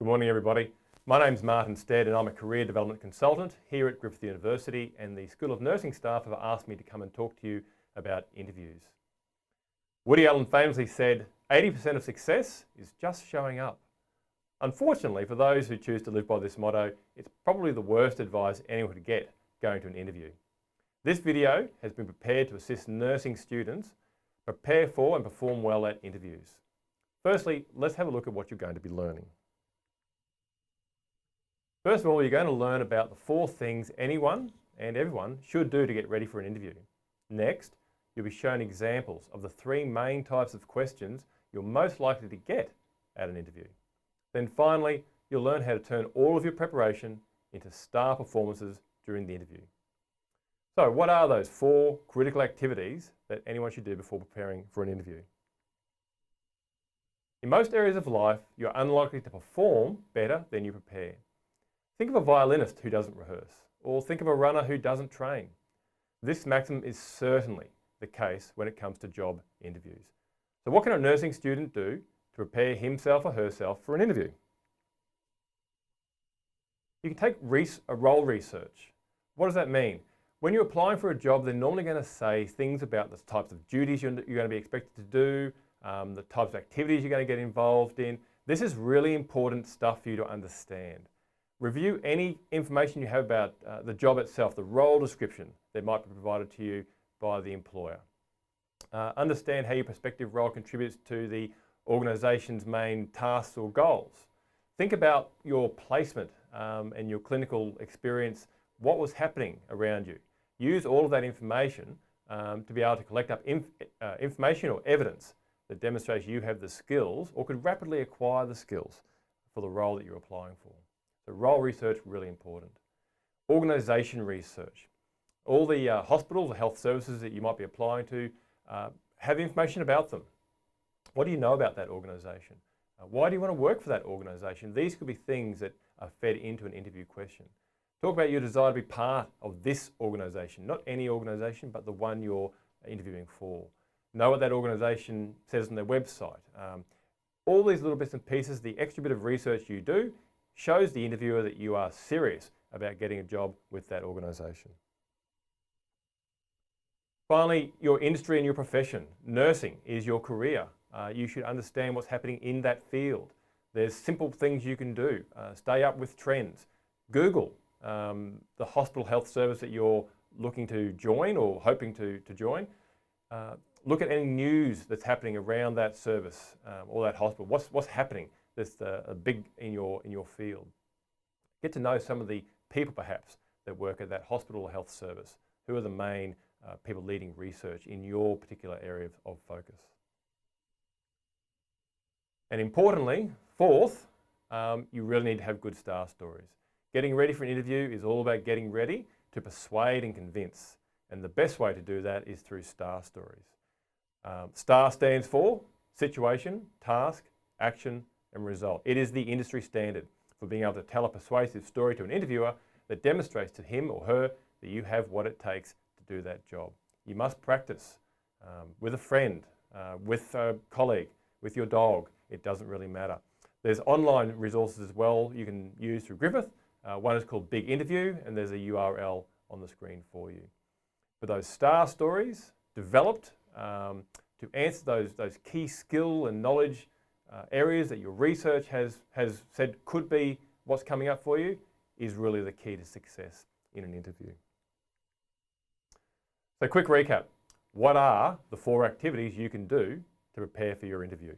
Good morning, everybody. My name's Martin Stead and I'm a career development consultant here at Griffith University, and the School of Nursing staff have asked me to come and talk to you about interviews. Woody Allen famously said, 80% of success is just showing up. Unfortunately, for those who choose to live by this motto, it's probably the worst advice anyone could get going to an interview. This video has been prepared to assist nursing students prepare for and perform well at interviews. Firstly, let's have a look at what you're going to be learning. First of all, you're going to learn about the 4 things anyone and everyone should do to get ready for an interview. Next, you'll be shown examples of the 3 main types of questions you're most likely to get at an interview. Then finally, you'll learn how to turn all of your preparation into star performances during the interview. So what are those 4 critical activities that anyone should do before preparing for an interview? In most areas of life, you're unlikely to perform better than you prepare. Think of a violinist who doesn't rehearse, or think of a runner who doesn't train. This maxim is certainly the case when it comes to job interviews. So what can a nursing student do to prepare himself or herself for an interview? You can take a role research. What does that mean? When you're applying for a job, they're normally going to say things about the types of duties you're going to be expected to do, the types of activities you're going to get involved in. This is really important stuff for you to understand. Review any information you have about the job itself, the role description that might be provided to you by the employer. Understand how your prospective role contributes to the organisation's main tasks or goals. Think about your placement and your clinical experience, what was happening around you. Use all of that information to be able to collect up information or evidence that demonstrates you have the skills or could rapidly acquire the skills for the role that you're applying for. So role research, really important. Organisation research. All the hospitals or health services that you might be applying to have information about them. What do you know about that organisation? Why do you want to work for that organisation? These could be things that are fed into an interview question. Talk about your desire to be part of this organisation, not any organisation, but the one you're interviewing for. Know what that organisation says on their website. All these little bits and pieces, the extra bit of research you do, shows the interviewer that you are serious about getting a job with that organisation. Finally, your industry and your profession. Nursing is your career. You should understand what's happening in that field. There's simple things you can do. Stay up with trends. Google the hospital health service that you're looking to join or hoping to join. Look at any news that's happening around that service or that hospital. What's happening that's big in your field. Get to know some of the people perhaps that work at that hospital or health service. Who are the main people leading research in your particular area of focus? And importantly, 4th, you really need to have good star stories. Getting ready for an interview is all about getting ready to persuade and convince. And the best way to do that is through star stories. STAR stands for situation, task, action, and result. It is the industry standard for being able to tell a persuasive story to an interviewer that demonstrates to him or her that you have what it takes to do that job. You must practice with a friend, with a colleague, with your dog. It doesn't really matter. There's online resources as well you can use through Griffith. One is called Big Interview, and there's a URL on the screen for you. But those star stories developed to answer those key skill and knowledge areas that your research has said could be what's coming up for you is really the key to success in an interview. So quick recap. What are the 4 activities you can do to prepare for your interview?